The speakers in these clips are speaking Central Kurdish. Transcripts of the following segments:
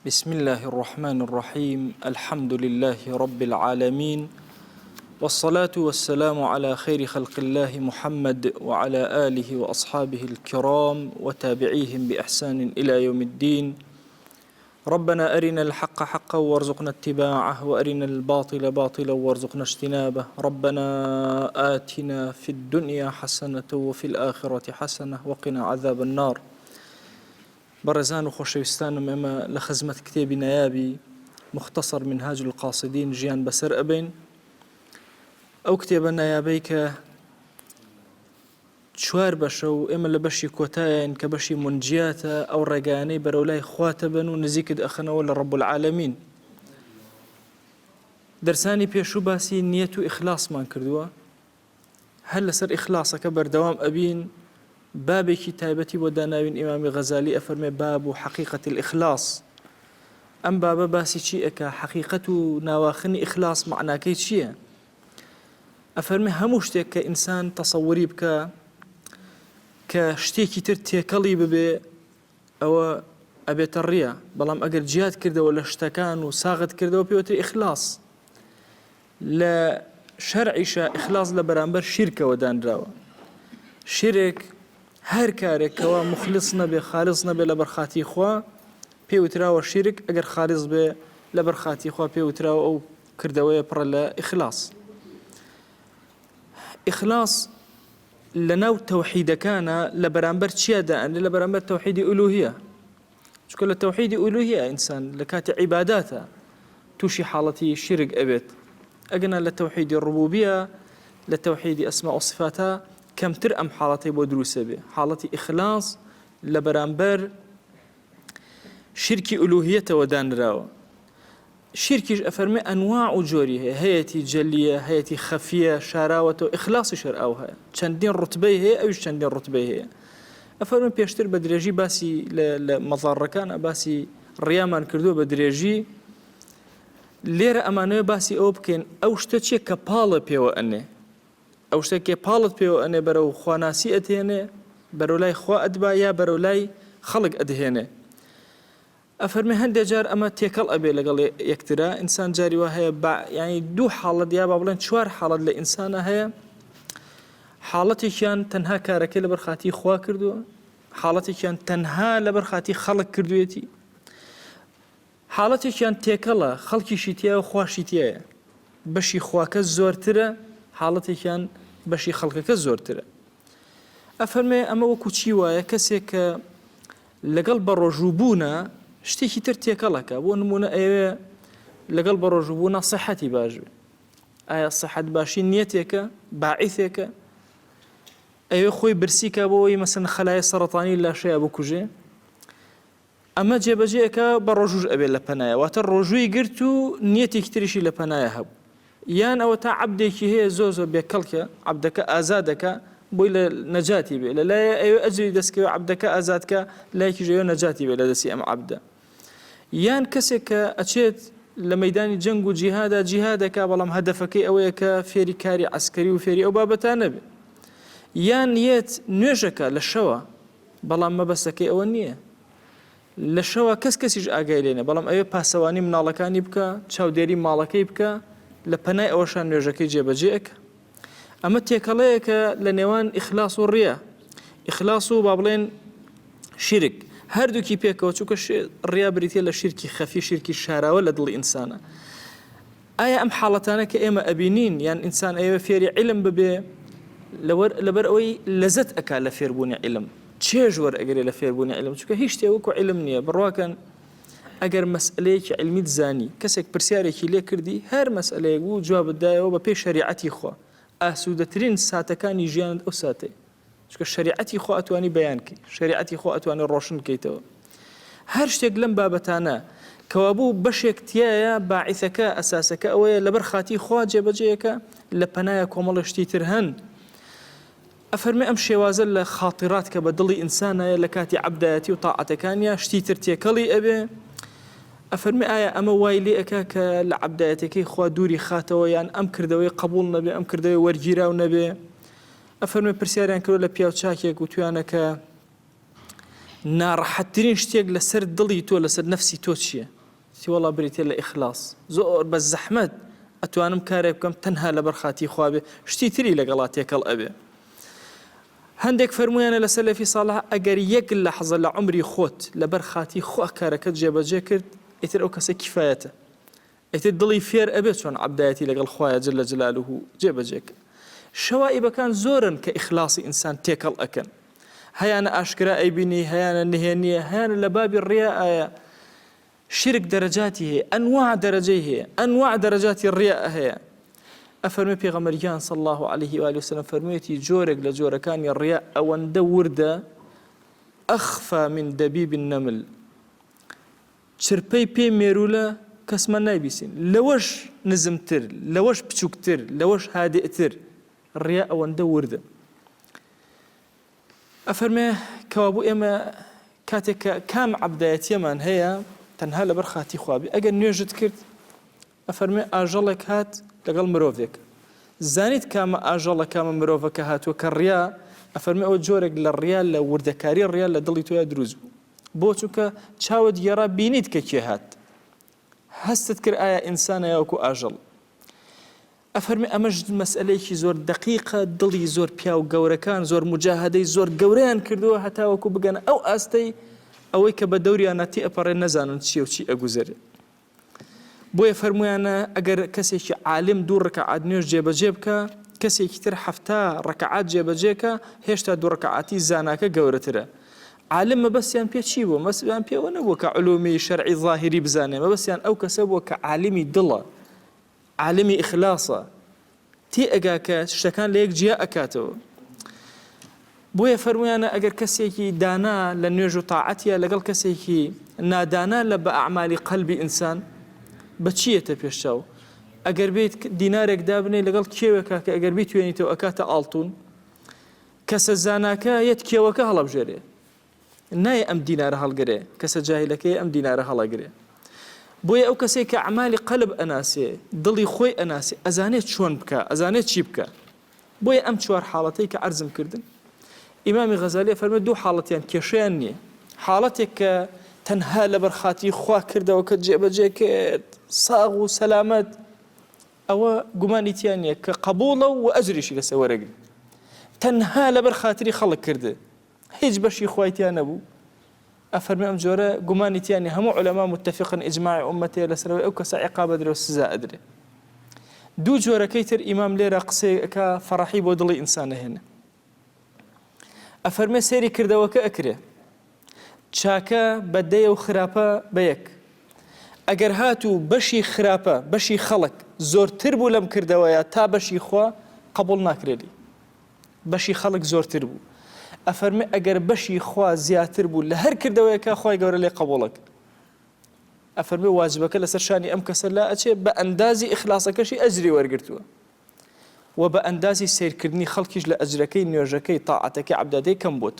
بسم الله الرحمن الرحيم الحمد لله رب العالمين والصلاة والسلام على خير خلق الله محمد وعلى آله وأصحابه الكرام وتابعيهم بإحسان إلى يوم الدين. ربنا أرنا الحق حقا وارزقنا اتباعه وأرنا الباطل باطلا وارزقنا اجتنابه. ربنا آتنا في الدنيا حسنة وفي الآخرة حسنة وقنا عذاب النار. بەڕێزان و خۆشەویستانم ئێمە لە خزمەت کتێبی نایابی مختصر منهاج القاصدین ژیان بەسەر ئەبین. ئەو کتێبە نایابەی کە چوار بەشە و ئێمە لە بەشی کۆتایین کە بەشی منجیاتە ئەو ڕێگانەی بەرەو لای خواتە بن و نزیکت ئەخەنەوە لە ڕەب العالەمین. دەرسانی پێشوو باسی نیەت و ئیخلاسمان کردووە. هەر لەسەر ئیخلاسەکە بەردەوام ئەبین. بابێکی تایبەتی بۆ داناوین ئیمامی غەزالی ئەفەرمێ باب و حەقیقەتی الئیخلاس. ئەم بابە باسی چی ئەکا؟ حەقیقەت و ناواخنی ئیخلاس معناکەی چییە؟ ئەفەرمێ هەموو شتێک کە ئینسان تەسەووری بکە کە شتێکی تر تێکەڵی ببێ ئەوە ئەبێتە ڕیە، بەڵام ئەگەر جیات کردەوە لە شتەکان و ساغت کردەوە پێوتر ئیخلاس. لە شەرعیشە ئیخلاس لە بەرامبەر شیرکەوە دانراوە. شیرێک هەر کارێکەوە مخلص نەبێ خالص نەبێ لە بەرخاتی خوا پێوتراوە شیرک، ئەگەر خالص بێ لە بەرخاتی خوا پێوتراوە ئەو کردەوەیە پڕە لە ئیخلاس. ئیخلاس لە ناو تەوحیدەکانە لە بەرامبەر چیە دائەنێ؟ لە بەرامبەر تەوحیدی ئولوهیە. چونکە لە تەوحیدی ئولوهیە ئینسان لە کاتی عیباداتە تووشی حاڵەتی شیرک ئەبێت. ئەگەنا لە تەوحیدی ڕوبوبیە لە تەوحیدی ئەسما و صفاتە کەمتر ئەم حاڵەتی بۆ دروستە بێ. حاڵەتی ئیخلاس لە بەرامبەر شیرکی ئولوهیەتەوە دانراوە. شیرکیش ئەفەرمێ ئەنواع و جۆری هەیە، هەیەتی جەلیە، هەیەتی خەفیە، شاراوەتەوە، ئیخلاسی شەرعاو هەیە، چەندین ڕوتبەی هەیە، ئەویش چەندین ڕوتبەی هەیە. ئەفەرمێ پێشتر بە درێژی باسی لە مەزاڕەکانە باسی ڕیامان کردووە بە درێژی. لێرە ئەمانەوە باسی ئەوە بکەین ئەو شتە چیە کە پاڵە پێوە ئەنێ، ئەو شتێکێ پاڵت پێوە ئەنێ بەرەو خواناسی ئەدهێنێ، بەرەو لای خوا ئەدبا یا بەرەو لای خەڵک ئەدهێنێ. ئەفەرمێ هەندێک جار ئەمە تێکەڵ ئەبێ لەگەڵ یەکترا. ئینسان جاری وا هەیە یعنی دوو حاڵەت یا با بڵێن چوار حاڵەت لە ئینسانە هەیە. حاڵەتێکیان تەنها کارەکەی لە بەرخاتی خوا کردووە، حاڵەتێکیان تەنها لە بەرخاتی خەڵک کردوێتی، حاڵەتێکیان تێکەڵە خەڵکیشی تایە و خواشی تایە، بەشی خواکە زۆرترە، حاڵەتێکیان بەشی خەڵکەکە زۆرترە. ئەفەرمێ ئەمە وەکو چی وایە کەسێک کە لەگەڵ بە ڕۆژووبوونە شتێکی تر تێکەڵەکە. بۆ نمونە ئەوێ لەگەڵ بە ڕۆژووبوونە سەحەتی باش بێ. ئایا سەحەت باشی نیەتێکە باعیثێکە؟ ئەوێ خۆی برسیکە بۆەوەی مەسەن خەلایە سەرەتانی لاشەیە بکوژێ؟ ئەمە جێبەجێەکە بە ڕۆژوش ئەبێ لە پەنایە، واتە ڕۆژووی گرت و نیەتێکی تریشی لە پەنایە هەبوو. یان ئەوە تا عەبدێکی هەیە زۆر بێکەڵکە، عەبدەکە ئازادەکە بۆی لە نەجاتی بێ، لەلایە ئەوێ ئەجری دەستکەوێ عەبدەکە ئازادکە، لایەکیش ئەوێ نەجاتی بێ لە دەستی ئەم عەبدە. یان کەسێک کە ئەچێت لە مەیدانی جەنگ و جیهادا جیهادەکە، بەڵام هەدەفەکەی ئەوەیە کە فێری کاری عەسکەری و فێری ئەو بابەتان نەبێ. یان نیەت نوێژەکە لە شەوە، بەڵام مەبەستەکەی ئەوە نییە. لە شەوە کەسیش ئاگای لێنە، بەڵام ئەوێ پاسەوانی مناڵەکانی بکە، چاودێری ماڵەکەی بکە، لە پەنای ئەوەشان نوێژەکەی جێبەجێەکە. ئەمە تێکەڵەیەکە لە نێوان ئیخلاس و ڕیا. ئیخلاس و با بڵێن شیرک هەردووکی پێکەوە، چونکە ڕیا بریتە لە شیرکی خەفی، شیرکی شاراوە لە دڵی ئینسانە. ئایا ئەم حاڵەتانە کە ئێمە ئەبینین یان ئینسان ئەوێ فێری عیلم ببێ لەبەر ئەوەی لەزەت ئەکا لە فێربوونی عیلم، چێژ وەرئەگرێ لە فێربوونی عیلم، چونکە هیچ شتێ وەکو عیلم نییە. بڕواکەن ئەگەر مەسئلەیەکی علمیت زانی، کەسێک پرسیارێکی لێ کردی، هەر مەسئلەیەک بوو جوابت دایەوە بە پێی شەریعەتی خوا، ئاسوودەترین ساتەکانی ژیانت ئەو ساتێ، چونکە شەریعەتی خوا ئەتوانی بەیانکەی، شەریعەتی خوا ئەتوانی ڕۆشن بکەیتەوە. هەر شتێک لەم بابەتانە کەوا بوو بەشێک تایە باعیثەکە ئەساسەکە ئەوەیە لەبەر خاتی خوا جێبەجێیەکە، لە پەنایە کۆمەڵە شتی تر هەن. ئەفەرمێ ئەم شێوازە لە خاطرات کە بە دڵی ئینسانایە لە کاتی عەبدایەتی و تاعەتەکانیە شتی تر تێکەڵی ئەبێ. ئەفەرمێ ئایا ئەمە وای لێ ئەکا کە لە عەبدایەتەکەی خوا دووری خاتەوە، یان ئەم کردەوەی قبول نەبێ، ئەم کردەوەی وەرگیراو نەبێ؟ ئەفەرمێ پرسیاریان کردو لە پیاو چاکێک و توانەکە ناڕەحەتترین شتێک لەسەر دڵی تۆ لەسەر نەفسی تۆ چییە؟ وڵا بریتێ لە ئیخلاص زۆر بە زەحمەت ئەتوانم کارێک بکەم تەنها لەبەر خاتی خوا بێ شتی تری لەگەڵا تێکەڵ ئەبێ. هەندێک فەرمویانە لە سەلەفی ساڵح ئەگەر یەک لەحظە لە عمری خۆت لەبەر خاتی خوا کارەکەت جێبەجێ کرد ئیتر ئەو کەسە کیفایەتە، ئیتر دڵی فێر ئەبێ چۆن عەبدایەتی لەگەڵ خوایە جل جەلالوه جێبەجێ کرد. شەوائبەکان زۆرن کە ئیخلاصی ئینسان تێکەڵ ئەکەن، هەیانە ئاشکرا ئەیبینی، هەیانە نهێنیە، هەیانە لە بابی ڕیا ئایا شرك درجاتی هەیە، ئەنواع دەرەجەی هەیە، ئەنواع دەرەجاتی ڕیا هەیە. ئەفەرمێ پێغەمبەریان صلی الله عليه وآله وسلم فەرموویەتی جۆرێک لە جۆرەکانی ڕیا ئەوەندە وردە ئەخفا من دەبیب النەمل، چرپەی پێ مێرولە کەسمە نایبیسین، لەوەش نزمتر، لەوەش بچووکتر، لەوەش هادئتر، ڕیا ئەوەندە وردە. ئەفەرمێ کەوابوو ئێمە کاتێک کە کام عەبدایەتیەمان هەیە تەنها لەبەر خاتی خوا بێ، ئەگەر نوێژت کرد ئەفەرمێ ئاژەڵێک هات لەگەڵ مرۆڤێک، زانیت کامە ئاژەڵە کامە مرۆڤەکە هاتووە کە ڕیا، ئەفەرمێ ئەوە جۆرێک لە ڕیا لە وردەکاری ڕیا لە دڵی تۆیە دروست بوو، بۆ چونکە چاوت گێڕا بینیت کە کێ هات، هەستت کرد ئایا ئینسانە یاوەکو ئاژەڵ. ئەفەرمێ ئەمەش مەسئلەیەکی زۆر دقیقە، دڵی زۆر پیا و گەورەکان زۆر مجاهدەی زۆر گەورەیان کردووە هەتاوەکو بگەنە ئەو ئاستەی ئەوەی کە بە دەوریانەتی ئەپەڕێ نەزانن چی و چی ئەگوزێرێ. بۆیە فەرمویانە ئەگەر کەسێکی عالم دوو ڕەکەعات نوێژ جێبەجێ بکە، کەسێکی تر هەفتا ڕەکەعات جێبەجێکە، هێشتا دوو ڕەکەعاتی زاناکە گەورەترە. عالم مەبەستیان پێ چی بوو؟ مەبەستیان پێوە نەبووە کە علومی شەرعی ظاهری بزانێ، مەبەستیان ئەو کەسە بووە کە عالمی دڵە، عالمی ئیخلاسە، تێ ئەگا کە شتەکان لە یەک جیا ئەکاتەوە. بۆیە فەرمویانە ئەگەر کەسێکی دانا لە نوێژ و تاعەتیە لەگەڵ کەسێکی نادانا لە بە ئەعمالی قەلبی ئینسان بە چیەتە پێشچاو؟ ئەگەر بێت دینارێک دابنێ لەگەڵ کێوێکە کە ئەگەر بیتوێنیتەوە ئەکاتە ئاڵتون، کەسە زاناکە یەت کێوەکە هەڵەبژێرێ، نایە ئەم دینارە هەڵگرێ، کەسە جاهیلەکەی ئەم دینارە هەڵەگرێ. بۆیە ئەو کەسێک کە ئەعمالی قەلب ئەناسێ، دڵی خۆی ئەناسێ، ئەزانێت چۆن بکە، ئەزانێت چی بکە. بۆیە ئەم چوار حاڵەتەی کە عەرزم کردن، ئیمامی غەزالی فەرمێ دوو حاڵەتیان کێشەیان نییە. حاڵەتێک کە تەنها لەبەر خاتی خوا کردەوە کە جێبەجێ کرد، ساغ و سەلامەت، ئەوە گومانی تیان نییە کە قبوڵە و ئەجریشی لەسەر وەرەگرێت. تەنها لەبەر خاتری خەڵک کردە، هیچ بەشی خوای تیان نەبوو. ئەفەرمێ ئەم جۆرە گومانی تیان نییە، هەموو عولەما متفقن ئیجماعی ئومەتەیە لەسەرەوەی ئەو کەسە عیقاب ئەدرێ و سزا ئەدرێ. دوو جۆرەکەی تر ئیمام لێرە قسەیەکە فەڕەحی بۆ دڵی ئینسان هێنە. ئەفەرمێ سەیری کردەوەکە ئەکرێ، چاکە بەدەیە و خراپە بە یەک. ئەگەر هاتوو بەشی خراپە، بەشی خەڵک زۆرتر بوو لەم کردەوەیە تا بەشی خوا قبول ناکرێتی، بەشی خەڵک زۆرتر بوو. ئەفەرمێ ئەگەر بەشی خوا زیاتر بوو لە هەر کردەوەیەکە خوای گەورە لێ قبوڵەکە. ئەفەرمێ واجبەکە لەسەر شانی ئەم کەسە لا ئەچێ بە ئەندازی ئیخلاسەکەشی ئەجری وەرگرتووە و بە ئەندازی سیرکردنی خەڵکیش لە ئەجرەکەی نوێژەکەی تاعەتەکەی عەبدادەی کەم بووت.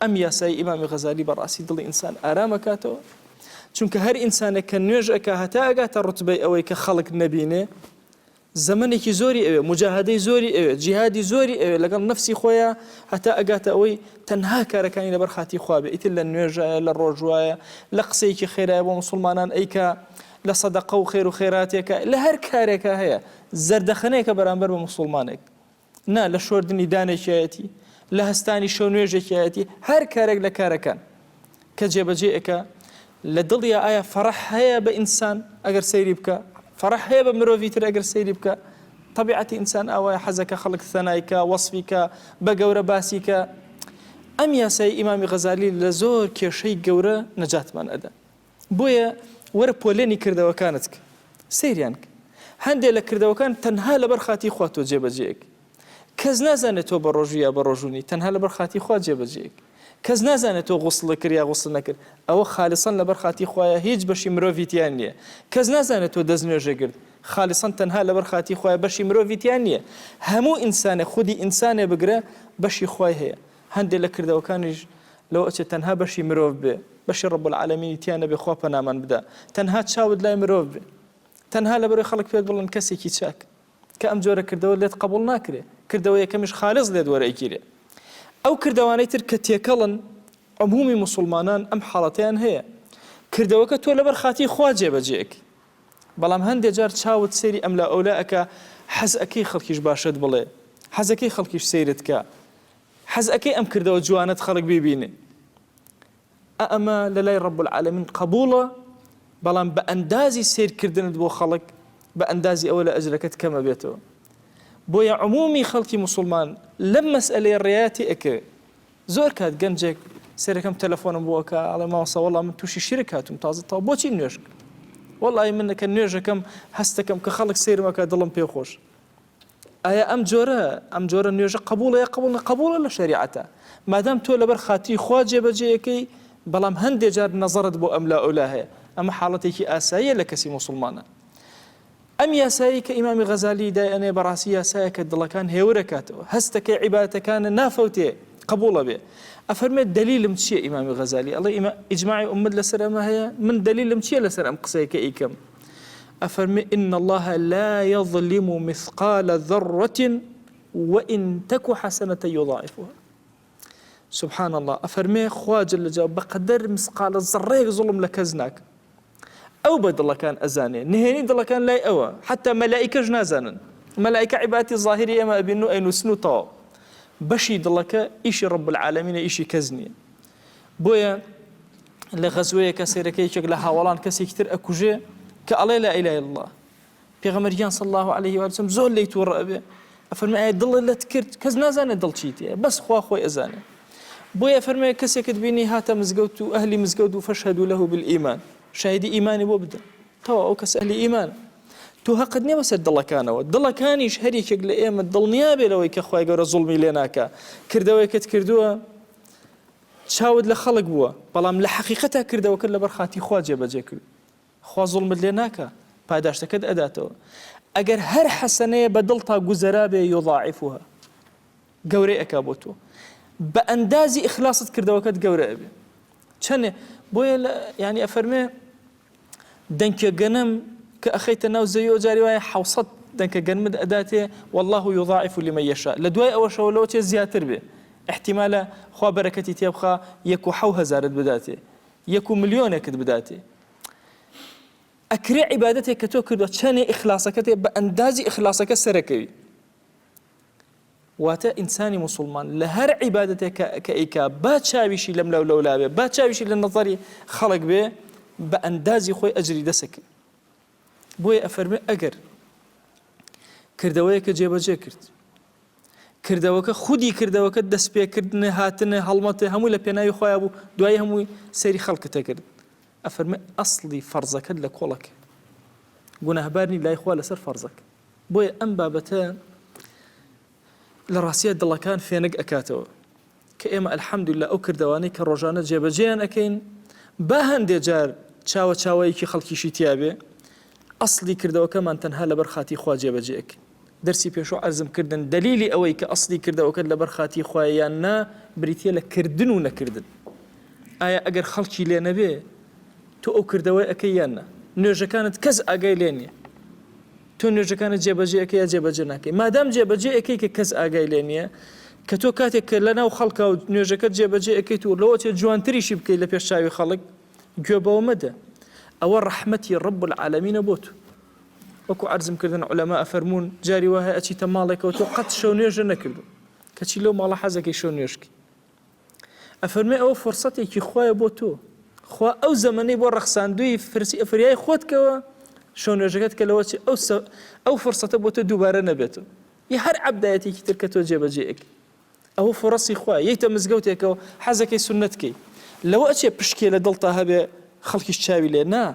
ئەم یاسای ئیمامی غەزالی بەڕاستی دڵی ئینسان ئارامەکاتەوە، چونکە هەر ئینسانێک کە نوێژ ئەکا هەتا ئەگاتە ڕوتبەی ئەوەی کە خەڵک نەبینێ، زەمانێکی زۆری ئەوێ، مجاهدەی زۆری ئەوێ، جیهادی زۆری ئەوێ لەگەڵ نەفسی خۆیە، هەتا ئەگاتە ئەوەی تەنها کارەکانی لەبەر خاتی خوا بێ، ئیتر لە نوێژایە، لە ڕۆژوایە، لە قسەیەکی خێرایە بۆ موسڵمانان ئەیکا، لە سەدەقە و خێر و خێراتێکە، لە هەر کارێکە هەیە، زەردەخەنەیەکە بەرامبەر بە موسڵمانێک، نا لە شۆردنی دانێکیایەتی، لە هەستانی شەو نوێژێکیایەتی، هەر کارێک لە کارەکان کە جێبەجێ ئەکا لە دڵیا ئایا فەڕەح هەیە بە ئینسان ئەگەر سەیری بکە، فەڕەح هەیە بە مرۆڤی تر ئەگەر سەیری بکە. طبیعەتی ئینسان ئەوەیە حەزەکە خەڵک ثەنایکە، وەصفیکە، بە گەورە باسیکە. ئەم یاسای ئیمامی غەزالی لە زۆر کێشەی گەورە نەجاتمان ئەدا. بۆیە وەرە پۆلێنی کردەوەکانت کە سەیریان کە هەندێک لە کردەوەکان تەنها لەبەر خاتی خوا تۆ جێبەجێیەک، کەس نازانێت تۆ بە ڕۆژوو یا بە ڕۆژوونی، تەنها لەبەر خاتی خوا جێبەجێیەک، کەس نازانێت تۆ غوسڵ کرد یا غوسڵ نەکرد، ئەوە خالصەن لەبەر خاتی خوایە، هیچ بەشی مرۆڤیتیان نییە. کەس نازانێت تۆ دەست نوێژە کرد، خالصەن تەنها لەبەر خاتی خوایە، بەشی مرۆڤیتیان نییە. هەموو ئینسانێ خودی ئینسانێ بگرە بەشی خوای هەیە. هەندێک لە کردەوەکانیش لەوە ئەچێت تەنها بەشی مرۆڤ بێ، بەشی ڕەب العالەمینی تیانە بێ، خوا پەنامان بدا، تەنها چاوت لای مرۆڤ بێ، تەنها لەبەرەوەی خەڵک پێت بڵێن کەسێکی چاک، کە ئەم جۆرە کردەوە لێت قبول ناکرێ، کردەوە یەکەمیش خالص لێت وەرەگیرێ. ئەو کردەوانەی تر کە تێکەڵن عمومی مسلمانان ئەم حاڵەتیان هەیە، کردەوەکە تۆ لەبەر خاتی خوا جێبەجێیەکی بەڵام هەندێک جار چاوت سەیری ئەم لا ئەولا ئەکە حەز ئەەکەی خەڵکیش باشت بڵێ حەزەکەی خەڵکیش سەیرت کە حەز ئەەکەی ئەم کردەوە جوانت خەڵک ببینێ ئەمە لە لای ڕەب العالەمین قبوڵە بەڵام بە ئەندازی سیرکردنت بۆ خەڵک بە ئەندازی ئەوە لە ئەجرەکەت کەمە بێتەوە بۆیە عمومی خەڵکی موسڵمان لەم مەسئلەی ڕێیاتی ئەکرێ زۆر کات گەنجێک سەرەکەم تەلەفۆنم بۆکە ئەڵێ ماوەسە وەڵام من تووشی شیرک هاتووم تازەتەوە بۆچی نوێژ کرد وەڵی منەکە نوێژەکەم هەستەکەم کە خەڵک سیرمەکە دڵم پێ خۆش ئایا ئەم جۆرە نوێژە قبوڵە یا قبوڵە لە شەریعەتە مادام تۆ لەبەر خاتی خوا جێبەجێیەکەی بەڵام هەندێک جار نەزەرت بۆ ئەم لا ئەولا هەیە ئەمە حاڵەتێکی ئاساییە لە کەسی موسڵمانە ئەم یاسایی کە ئیمامی غەزالی دایانێ بەڕاستی یاسایە کە دڵەکان هێورەکاتەوە هەستەکەی عیبادەتەکانە نافەوتێ قبوڵە بێ ئەفەرمێت دلیلم چییە ئیمامی غەزالی ئەڵێ ئیجماعی ئومەت لەسەر ئەمە هەیە من دلیلم چییە لەسەر ئەم قسەیەکە ئیکەم ئەفەرمێ إن الله لا يظلم مثقال ذرة وإن تك حسنة يضاعفها سبحان الله ئەفەرمێ خوا جل جلاله بەقەدەر مسقالە زەڕەیەک زوڵم لە کەس ناکە ئەو بە دڵەکان ئەزانێ نهێنی دڵەکان لای ئەوە حتا مەلائیکەش نازانن مەلائیکە عیبادەتی ظاهری ئێمە ئەبین و ئەینووسن و تەواو بەشی دڵەکە ئیشی ڕەب العالەمینە ئیشی کەس نییە بۆیە لە غەزوەیەکە سەیرەکەیەکێک لە هاوڵان کەسێکی تر ئەکوژێ کە ئەڵێ لا ئیلاهە إلا الله پێغەمبەریان صلی الله عليه و سلم زۆر لێی تووڕە ئەبێ ئەفەرمێ ئایا دڵت لەت کرد کەس نازانێت دڵ چیتەیە بەس خوا خۆی ئەزانێ بۆیە فەرمێ کەسێکت بینی هاتە مزگەوت و ئەهلی مزگەوت و فەشهدوا له بالئیمان شاهدی ئیمانی بۆ بدەن تەواو ئەو کەس ئەهلی ئیمان تۆ هەقت نییە بەسەر دڵەکانەوە دڵەکانیش هەریەکێک لە ئێمە دڵنیا بێ لەوەی کە خوای گەورە زوڵمی لێ ناکا کردەوەیەکت کردووە چاود لە خەڵک بووە بەڵام لە حەقیقەتا کردەوەکە لەبەر خاتی خوا جێبەجێ کرد خوا زوڵمت لێ ناکا پاداشتەکەت ئەداتەوە ئەگەر هەر حەسەنەیە بە دڵ تا گوزەرا بێ یضاعفها گەورەی ئەکا بۆ تۆ بە ئەندازی ئیخلاست کردەوەکەت گەورە ئەبێ چەندێ بۆیە یعنی ئەفەرمێ دەنکە گەنم کە ئەخەیتە ناو زەوی جاری وایە 700 دەنکە گەنمت ئەداتێ والله يضاعف لمن يشاء لە دوای ئەوە شەوە لەوە چێ زیاتر بێ احتیمالە خوا بەرەکەتی تێبخا 1,000 بداتێ 1,000,000 بداتێ ئەکرێ عیبادەتێک کە تۆ کردووە چەندێ ئیخلاسەکەت بە ئەندازی ئیخلاسەکە سەرەکەوی واتە ئینسانی موسڵمان لە هەر عیبادەتێک کە ئەیکا با چاویشی لەم لەولا بێ با چاویشی لە نەزەری خەڵک بێ بە ئەندازی خۆی ئەجری دەسەکرد بۆیە ئەفەرمێ ئەگەر کردەوەیەکە جێبەجێ کرد کردەوەکە خودی کردەوەکە دەستپێکردنە هاتنە هەڵمەتە هەمووی لە پێناوی خۆیان بوو دوای هەمووی سەیری خەڵکتە کرد ئەفەرمێ ئەسڵی فەرزەکەت لە کۆڵەکە گوناهبارنی لای خوا لەسەر فەرزەکە بۆیە ئەم بابەتە لە ڕاستیە دڵەکان فێنک ئەکاتەوە کە ئێمە ئەلحەمدولillah ئەو کردەوانەی کە ڕۆژانە جێبەجێیان ئەکەین با هەندێک جار چاوە چاوەیەکی خەڵکیشی تیابێ ئەسڵی کردەوەکەمان تەنها لەبەر خاتی خوا جێبەجێک دەرسی پێشۆ عەرزم کردن دلیلی ئەوەی کە ئەسڵی کردەوەکەت لەبەر خاتی خوایان نا بریتە لە کردن و نەکردن ئایا ئەگەر خەڵکی لێ نەبێ تۆ ئەو کردەوەی ئەەکەی یان نا نوێژەکانت کەس ئاگای لێ نییە تۆ نوێژەکانت جێبەجێ ئەەکەی یا جێبەجێ ناکەی مادام جێبەجێ ئەەکەی کە کەس ئاگای لێ نییە کە تۆ کاتێک کە لەناو خەڵکە و نوێژەکەت جێبەجێ ئەەکەیت و لەوە جوانتریشی بکەیت لە پێش چاوی خەڵک گوێ بەوە مەدە ئەوە ڕەحمەتی ڕەب العالەمینە بۆ تۆ وەکو عەرزم کردن عولەما ئەفەرمون جاری وایە ئەچیتە ماڵێکەوە تۆ قەت شەو نوێژە نەکردو کەچی لەو ماڵە حەزەکەی شەو نوێژکی ئەفەرمێ ئەوە فورسەتێکی خوایە بۆ تۆ خوا ئەو زەمەنەی بۆ ڕەخساندووی فریای خۆتکەوە شەو نوێژەکەت کە لەوە ئەو فورسەتە بۆ تۆ دووبارە نەبێتەوە یە هەر عەبدایەتێکی تر کە تۆ جێبەجێ ئەکەی ئەوە فورەسی خوا یەیتە مزگەوتێکەوە حەزەکەی سونەتکەی لەوە ئەچێ پشکێ لە دڵتا هەبێ خەڵکیش چاوی لێ نا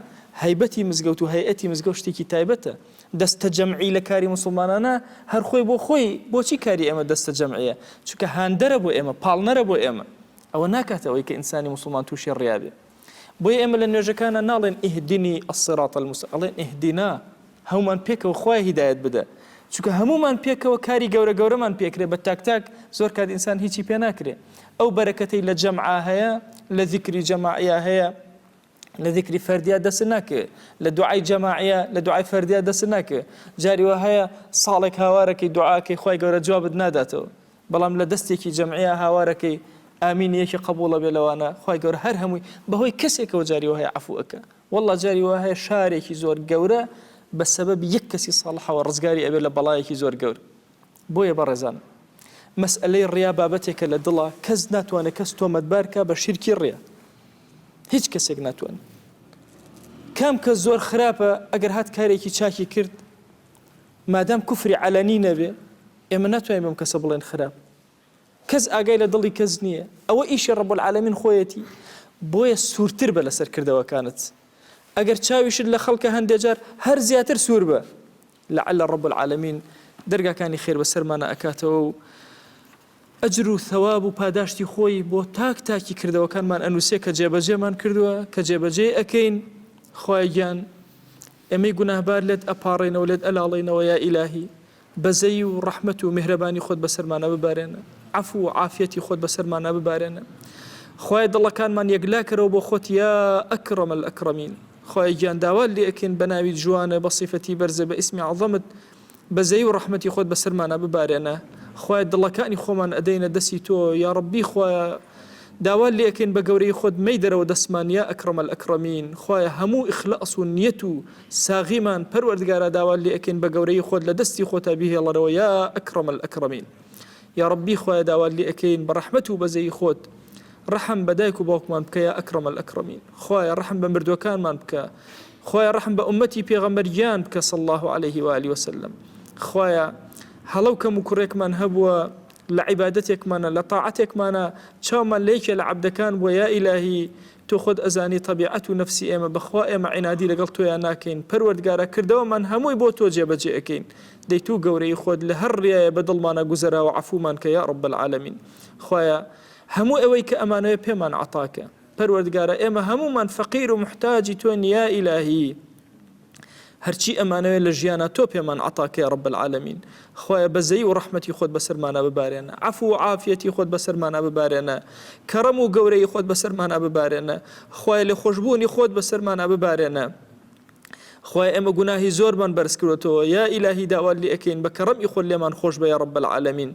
هەیبەتی مزگەوت و هەیئەتی مزگەوت شتێکی تایبەتە دەستە جەمعی لە کاری موسڵمانانە هەر خۆی بۆ خۆی بۆچی کاری ئێمە دەستە جەمعیە چونکە هاندەرە بۆ ئێمە پاڵنەرە بۆ ئێمە ئەوە ناکاتەوەی کە ئینسانی موسڵمان تووشی ڕیابێ بۆیە ئێمە لە نوێژەکانە ناڵێن ئیهدینی الصراط المستقیم ئەڵێن ئیهدینا هەمومان پێکەوە خوای هیدایەت بدە چونکە هەمومان پێکەوە کاری گەورە گەورەمان پێکرێ بە تاک زۆر کات ئینسان هیچی پێ ناکرێ ئەو بەرەکەتەی لە جەمعا هەیە لە ذیکری جەماعیا هەیە لە ذیکری فەردیا دەست ناکە لە دوعای جەماعیا لە دوعای فەردیا دەست ناکە جاری وە هەیە ساڵێک هاوارەکەی دوعاکەی خوای گەورە جوابت ناداتەوە بەڵام لە دەستێکی جەمعیا هاوارەکەی ئامین یەکی قبوڵە بێ لەوانە خی گەورە هەر هەمووی بەهۆی کەسێکەوە جاری وهەیە عفوەکە والله جاری وهەیە شارێکی زۆر گەورە بە سەبەب یەک کەسی ساڵحەوە ڕزگاری ئەبێ لە بەڵایەکی زۆر گەورە بۆیە بەڕێزان مەسئلەی ڕیا بابەتێکە لە دڵە کەس ناتوانێت کەس تۆمەتبارکە بە شیرکی ڕێ هیچ کەسێک ناتوانێت کام کە زۆر خراپە ئەگەر هات کارێکی چاکی کرد مادام کوفری علەنی نەبێ ئێمە ناتوانین بەم کەسە بڵێن خراپ کەس ئاگای لە دڵی کەس نییە ئەوە ئیشی ڕەب العالەمین خۆیەتی بۆیە سوورتر بە لەسەر کردەوەکانت ئەگەر چاویشت لە خەڵکە هەندێک جار هەر زیاتر سوور بە لەعل ڕەب العالەمین دەرگاکانی خێر بەسەرمانە ئەکاتەوە و ئەجر و ثەواب و پاداشتی خۆی بۆ تاک تاکی کردەوەکانمان ئەنووسێ کە جێبەجێمان کردووە کە جێبەجێ ئەکەین خوای گیان ئەمەی گوناهبار لێت ئەپاڕێنەوە لێت ئەلاڵێنەوە یا ئیلاهی بەزەی و ڕەحمەت و میهرەبانی خۆت بەسەرمانە ببارێنە عەفو و عافیەتی خۆت بەسەرمانە ببارێنە خوای دڵەکانمان یەکلا کەرەوە بۆ خۆت یا ئەکرەم الئەکرەمین خوای گیان داوات لێ ئەکەین بە ناوی جوانە بە صیفەتی بەرزە بە ئیسمی عەظەمت بەزەی و ڕەحمەتی خۆت بەسەرمانە ببارێنە خوای دڵەکانی خۆمان ئەدەینە دەستی تۆ یا ڕەبی خوایە داوات لێ ئەکەین بە گەورەی خۆت مەی دەرەوە دەسمان یا ئەکرەم الئەکرەمین خوایە هەموو ئیخلاص و نیەت و ساغیمان پەروەردگارە داوات لێ ئەکەین بە گەورەی خۆت لە دەستی خۆتا بیهێڵەرەوە یا ئەکرەم الئەکرەمین یا ڕەبی خوایە داوات لێ ئەکەین بە ڕەحمەت و بەزەی خۆت ڕەحم بە دایک و باوکمان بکە یا ئەکرەم الئەکرەمین خوایە ڕەحم بە مردوەکانمان بکە خوایە ڕەحم بە ئومەتی پێغەمبەریان بکە صلی الله عليه و آله وسلم خوایە هەڵەو کەم و کوڕێکمان هەبووە لە عیبادەتێکمانە لە تاعەتێکمانە چاومان لێکێ لە عەبدەکان بووە یا ئیلاهی تۆ خۆت ئەزانی طەبیعەت و نەفسی ئێمە بەخوا ئێمە عینادی لەگەڵ تۆیان ناکەین پەروەردگارە کردەوەمان هەمووی بۆ تۆ جێبەجێ ئەکەین دەی تو گەورەی خۆت لە هەر ڕێیە بەدڵمانە گوزەراوە عەفومان کە یا ڕەب العالەمین خوایە هەموو ئەوەی کە ئەمانەوە پێمان عەتاکە پەروەردگارە ئێمە هەمومان فەقیر و محتاجی تۆن یا ئیلاهی هەرچی ئەمانەوێت لە ژیانە تۆ پێمان عەتاکە یا ڕەب العالەمین خوایە بەزەی و ڕەحمەتی خۆت بەسەرمانە ببارێنە عەفو و عافیەتی خۆت بەسەرمانە ببارێنە کەڕەم و گەورەی خۆت بەسەرمانە ببارێنە خوایە لە خۆشبوونی خۆت بەسەرمانە ببارێنە خوایە ئێمە گوناهی زۆرمان بەرز کردوتەوە یا ئیلاهی داوات لێ ئەکەین بە کەڕەمی خۆت لێمان خۆش بە یا ڕەب العالەمین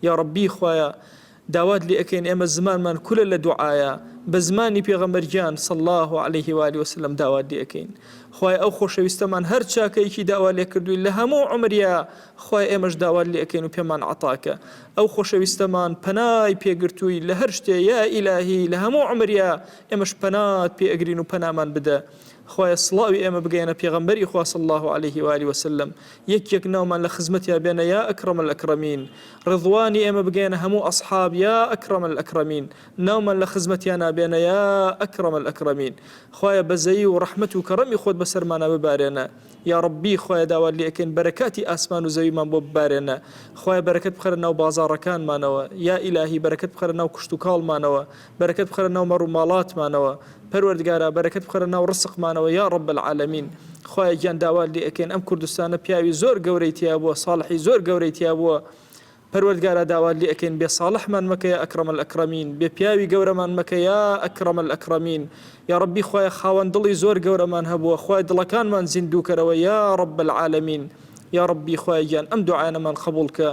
یا ڕەبی خوایە داوات لێ ئەکەین ئێمە زمانمان کولە لە دوعایە بە زمانی پێغەمبەرگیان صلی الله عليه و آله وسلم داوات لێ ئەکەین خوای ئەو خۆشەویستەمان هەر چاکەیەکی داوا لێ کردووی لە هەموو عمریا خوای ئێمەش داوات لێ ئەکەین و پێمان عەتاکە ئەو خۆشەویستەمان پەنای پێگرتووی لە هەر شتێ یا ئیلاهی لە هەموو عمریا ئێمەش پەنات پێ ئەگرین و پەنامان بدە خوای سڵاوی ئێمە بگەینە پێغەمبەری خوا صلی الله عليه و آله وسلم یەک ناومان لە خزمەتیا بێنە یا ئەکرەم الئەکرەمین ڕضوانی ئێمە بگەینە هەموو ئەصحاب یا ئەکرەم الئەکرەمین ناومان لە خزمەتیان نابێنە یا ئەکرەم الئەکرەمین خوایە بەزەی و ڕەحمەت و کەڕەمی خۆت بەسەرمانە ببارێنە یا ڕەبی خوایە داوات لێ ئەکەین بەرەکاتی ئاسمان و زەویمان بۆ ببارێنە خوایە بەرەکەت بخەرە ناو بازاڕەکانمانەوە یا ئیلاهی بەرەکەت بخەرە ناو کشت و کاڵمانەوە بەرەکەت بخەرە ناو مەڕ و ماڵاتمانەوە پەروەردگارە بەرەکەت بخەرە ناو ڕزقمانەوە یا ڕەب العالەمین خوایە گیان داوات لێ ئەکەین ئەم کوردستانە پیاوی زۆر گەورەی تیا بووە ساڵحی زۆر گەورەی تیا بووە پەروەردگارە داوات لێ ئەکەین بێ ساڵحمان مەکە یا ئەکرەم الئەکرەمین بێ پیاوی گەورەمان مەکە یا ئەکرەم الئەکرەمین یا ڕەبی خوایە خاوەن دڵی زۆر گەورەمان هەبووە خوای دڵەکانمان زیندوو کەرەوە یا ڕەب العالەمین یا ڕەبی خوای گیان ئەم دوعایانەمان قبوڵ کە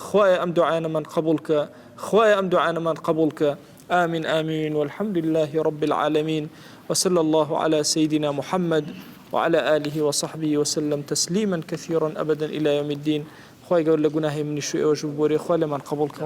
خوایە ئەم دوعایانەمان قبوڵ کە خوایە ئەم دوعایانەمان قبوڵ کە آمين آمين والحمد لله رب العالمين وصلى الله على سيدنا محمد وعلى آله وصحبه وسلم تسليما كثيرا أبدا إلى يوم الدين خوای گەور لە گوناهی منی شوێ ئەوەش ببۆرێ خوا لەمان قبوڵ کە